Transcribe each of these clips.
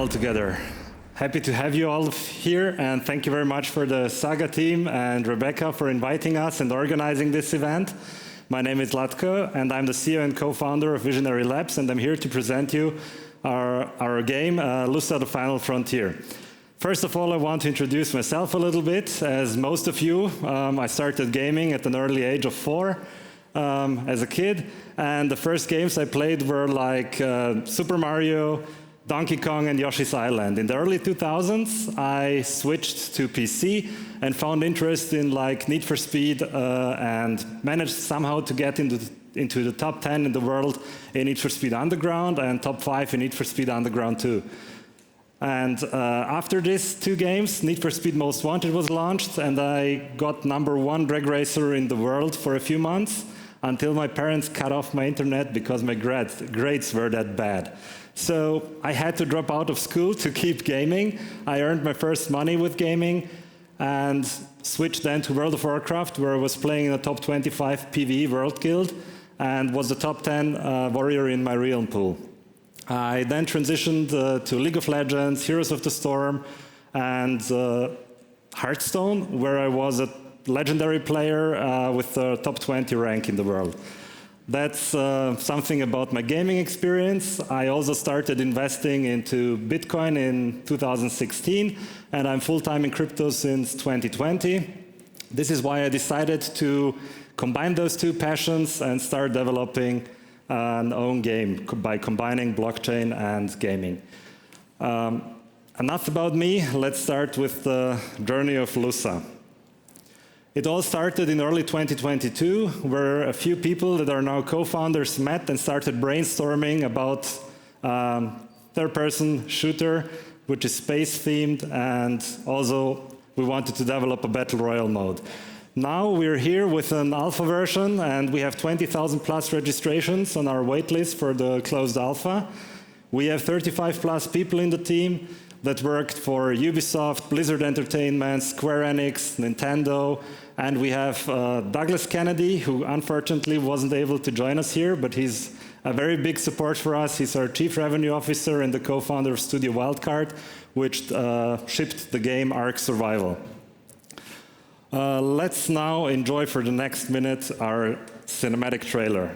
all together. Happy to have you all here, and thank you very much for the Saga team and Rebecca for inviting us and organizing this event. My name is Zlatko, and I'm the CEO and co-founder of Visionary Labs, and I'm here to present you our game, Lussa, the Final Frontier. First of all, I want to introduce myself a little bit. As most of you, I started gaming at an early age of 4 as a kid, and the first games I played were like Super Mario, Donkey Kong, and Yoshi's Island. In the early 2000s, I switched to PC and found interest in like Need for Speed and managed somehow to get into the top 10 in the world in Need for Speed Underground and top 5 in Need for Speed Underground 2. And after these 2 games, Need for Speed Most Wanted was launched, and I got #1 drag racer in the world for a few months until my parents cut off my internet because my grades were that bad. So I had to drop out of school to keep gaming. I earned my first money with gaming and switched then to World of Warcraft, where I was playing in the top 25 PvE World Guild and was the top 10 warrior in my realm pool. I then transitioned to League of Legends, Heroes of the Storm, and Hearthstone, where I was a legendary player with the top 20 rank in the world. That's something about my gaming experience. I also started investing into Bitcoin in 2016, and I'm full-time in crypto since 2020. This is why I decided to combine those 2 passions and start developing an own game by combining blockchain and gaming. Enough about me. Let's start with the journey of Lussa. It all started in early 2022, where a few people that are now co-founders met and started brainstorming about third-person shooter, which is space-themed, and also we wanted to develop a battle royale mode. Now we're here with an alpha version, and we have 20,000 plus registrations on our waitlist for the closed alpha. We have 35 plus people in the team that worked for Ubisoft, Blizzard Entertainment, Square Enix, Nintendo, and we have Douglas Kennedy, who unfortunately wasn't able to join us here, but he's a very big support for us. He's our Chief Revenue Officer and the co-founder of Studio Wildcard, which shipped the game Ark Survival. Let's now enjoy for the next minute our cinematic trailer.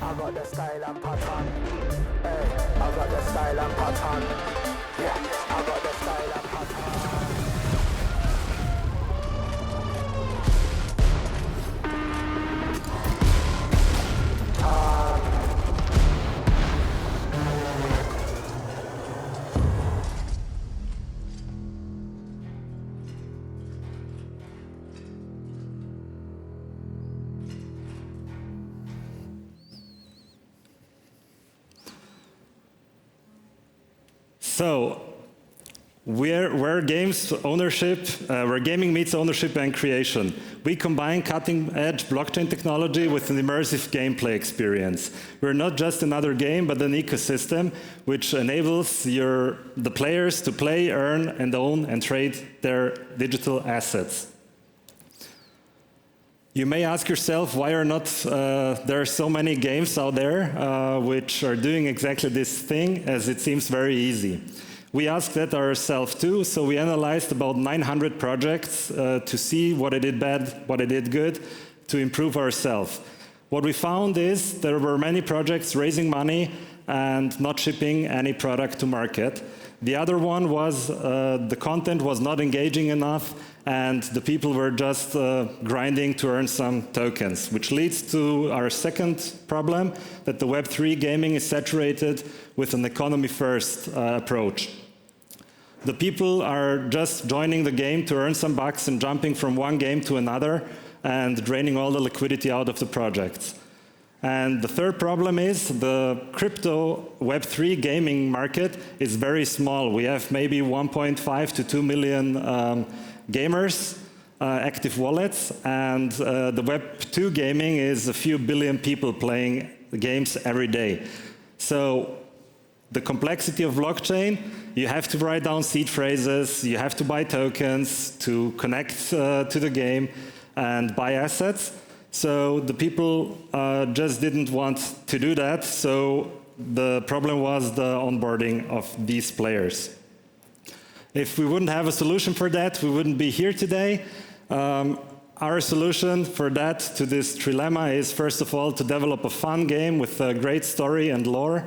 I got the style and pattern. Hey, I got the style and pattern. Yeah, I got the style and pattern. So, where gaming meets ownership and creation. We combine cutting-edge blockchain technology with an immersive gameplay experience. We're not just another game, but an ecosystem which enables the players to play, earn, and own and trade their digital assets. You may ask yourself, why are not there are so many games out there which are doing exactly this thing, as it seems very easy. We asked that ourselves too, so we analyzed about 900 projects to see what it did bad, what it did good, to improve ourselves. What we found is there were many projects raising money and not shipping any product to market. The other one was the content was not engaging enough, and the people were just grinding to earn some tokens, which leads to our second problem, that the Web3 gaming is saturated with an economy-first approach. The people are just joining the game to earn some bucks and jumping from one game to another and draining all the liquidity out of the projects. And the third problem is the crypto Web3 gaming market is very small. We have maybe 1.5 to 2 million gamers, active wallets, and the Web2 gaming is a few billion people playing games every day. So the complexity of blockchain, you have to write down seed phrases, you have to buy tokens to connect to the game and buy assets. So the people just didn't want to do that, so the problem was the onboarding of these players. If we wouldn't have a solution for that, we wouldn't be here today. Our solution for that, to this trilemma, is first of all to develop a fun game with a great story and lore,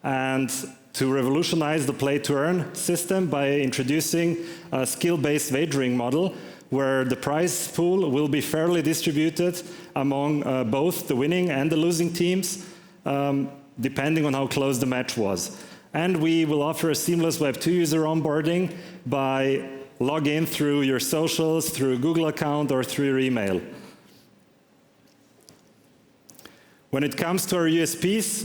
and to revolutionize the play-to-earn system by introducing a skill-based wagering model where the prize pool will be fairly distributed among both the winning and the losing teams, depending on how close the match was. And we will offer a seamless Web2 user onboarding by log in through your socials, through a Google account, or through your email. When it comes to our USPs,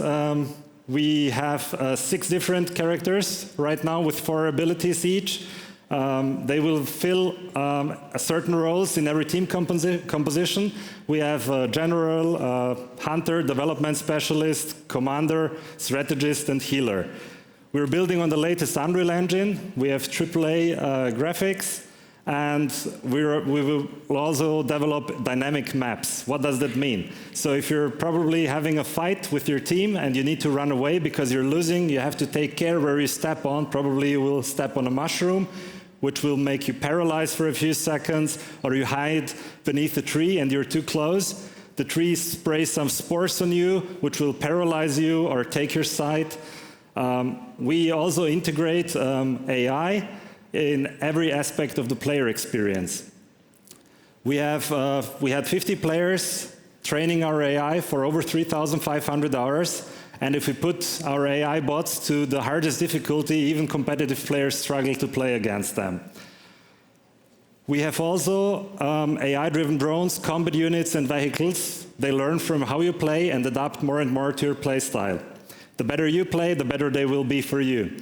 we have 6 different characters right now with 4 abilities each. They will fill certain roles in every team composition. We have general, hunter, development specialist, commander, strategist, and healer. We're building on the latest Unreal Engine. We have AAA graphics, and we will also develop dynamic maps. What does that mean? So if you're probably having a fight with your team and you need to run away because you're losing, you have to take care where you step on. Probably you will step on a mushroom, which will make you paralyzed for a few seconds, or you hide beneath a tree and you're too close. The tree sprays some spores on you, which will paralyze you or take your sight. We also integrate AI in every aspect of the player experience. We had 50 players training our AI for over 3,500 hours. And if we put our AI bots to the hardest difficulty, even competitive players struggle to play against them. We have also AI-driven drones, combat units, and vehicles. They learn from how you play and adapt more and more to your play style. The better you play, the better they will be for you.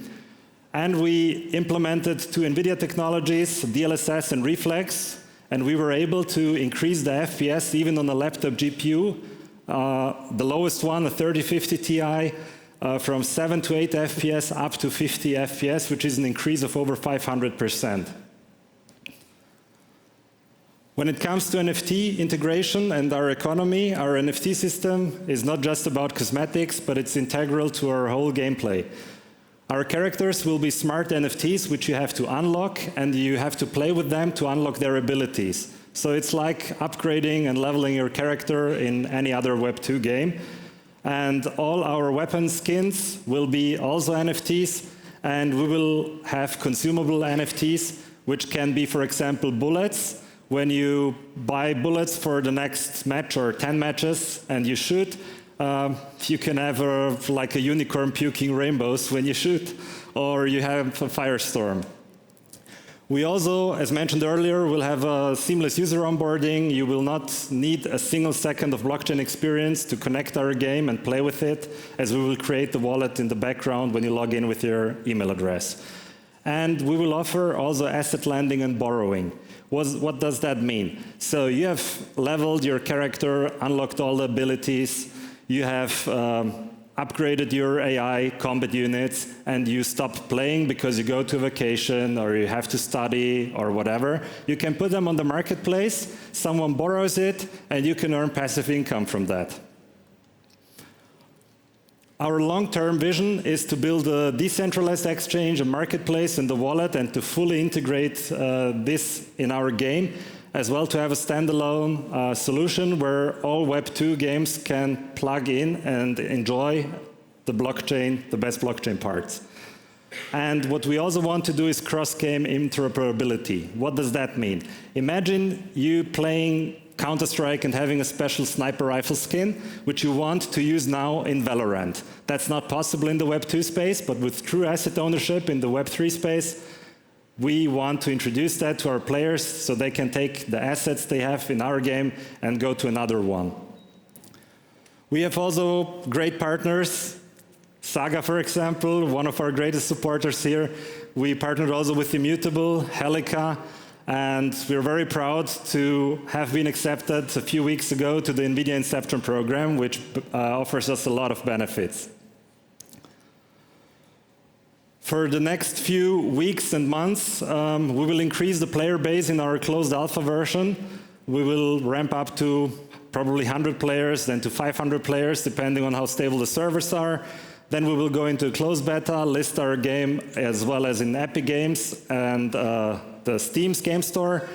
And we implemented 2 Nvidia technologies, DLSS and Reflex, and we were able to increase the FPS even on a laptop GPU. The lowest one, a 3050 Ti, from 7 to 8 FPS up to 50 FPS, which is an increase of over 500%. When it comes to NFT integration and our economy, our NFT system is not just about cosmetics, but it's integral to our whole gameplay. Our characters will be smart NFTs, which you have to unlock, and you have to play with them to unlock their abilities. So it's like upgrading and leveling your character in any other Web2 game. And all our weapon skins will be also NFTs, and we will have consumable NFTs, which can be, for example, bullets. When you buy bullets for the next match or 10 matches and you shoot, you can have like a unicorn puking rainbows when you shoot, or you have a firestorm. We also, as mentioned earlier, will have a seamless user onboarding. You will not need a single second of blockchain experience to connect our game and play with it, as we will create the wallet in the background when you log in with your email address. And we will offer also asset lending and borrowing. What does that mean? So you have leveled your character, unlocked all the abilities, you have upgraded your AI combat units, and you stop playing because you go to vacation or you have to study or whatever. You can put them on the marketplace, someone borrows it, and you can earn passive income from that. Our long-term vision is to build a decentralized exchange, a marketplace, and a wallet, and to fully integrate this in our game, as well to have a standalone solution where all Web2 games can plug in and enjoy the blockchain, the best blockchain parts. And what we also want to do is cross-game interoperability. What does that mean? Imagine you playing Counter-Strike and having a special sniper rifle skin, which you want to use now in Valorant. That's not possible in the Web2 space, but with true asset ownership in the Web3 space, we want to introduce that to our players so they can take the assets they have in our game and go to another one. We have also great partners. Saga, for example, one of our greatest supporters here. We partnered also with Immutable, Helica, and we're very proud to have been accepted a few weeks ago to the Nvidia Inception program, which offers us a lot of benefits. For the next few weeks and months, we will increase the player base in our closed alpha version. We will ramp up to probably 100 players, then to 500 players, depending on how stable the servers are. Then we will go into closed beta, list our game as well as in Epic Games and the Steam's game store.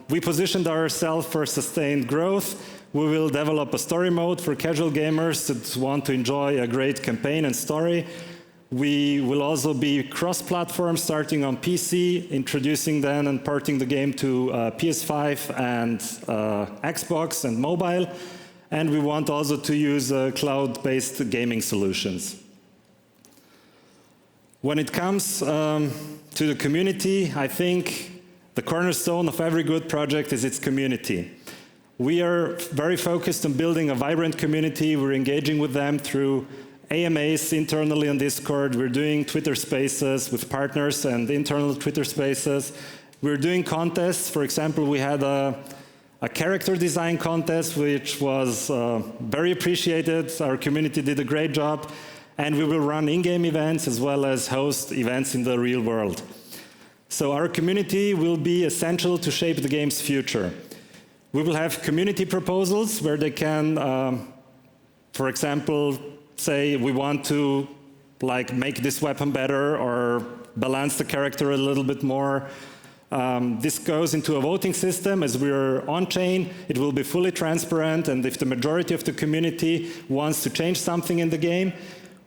We positioned ourselves for sustained growth. We will develop a story mode for casual gamers that want to enjoy a great campaign and story. We will also be cross-platform, starting on PC, introducing then and porting the game to PS5 and Xbox and mobile. And we want also to use cloud-based gaming solutions. When it comes to the community, I think the cornerstone of every good project is its community. We are very focused on building a vibrant community. We're engaging with them through AMAs internally on Discord. We're doing Twitter Spaces with partners and internal Twitter Spaces. We're doing contests. For example, we had a character design contest, which was very appreciated. Our community did a great job. And we will run in-game events as well as host events in the real world. So our community will be essential to shape the game's future. We will have community proposals where they can, for example, say we want to make this weapon better or balance the character a little bit more. This goes into a voting system. As we're on-chain, it will be fully transparent, and if the majority of the community wants to change something in the game,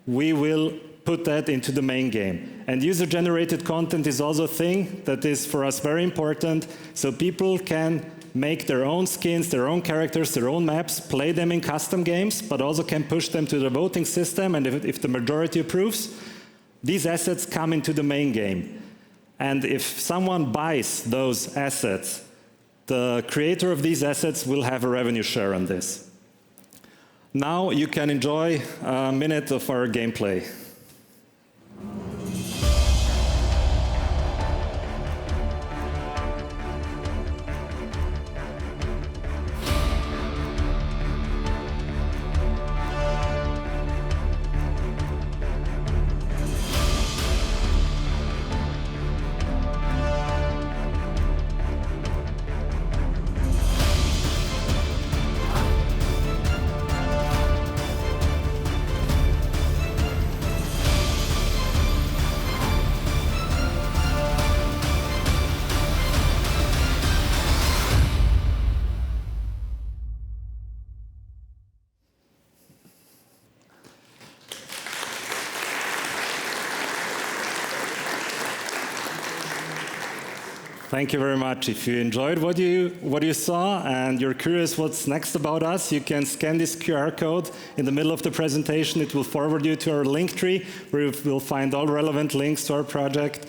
we will put that into the main game. And user-generated content is also a thing that is for us very important, so people can make their own skins, their own characters, their own maps, play them in custom games, but also can push them to the voting system, and if the majority approves, these assets come into the main game. And if someone buys those assets, the creator of these assets will have a revenue share on this. Now you can enjoy a minute of our gameplay. Thank you very much. If you enjoyed what you saw and you're curious what's next about us, you can scan this QR code in the middle of the presentation. It will forward you to our link tree, where you will find all relevant links to our project.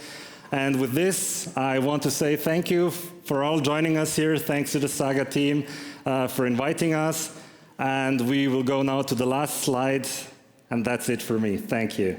And with this, I want to say thank you for all joining us here. Thanks to the Saga team for inviting us. And we will go now to the last slide, and that's it for me. Thank you.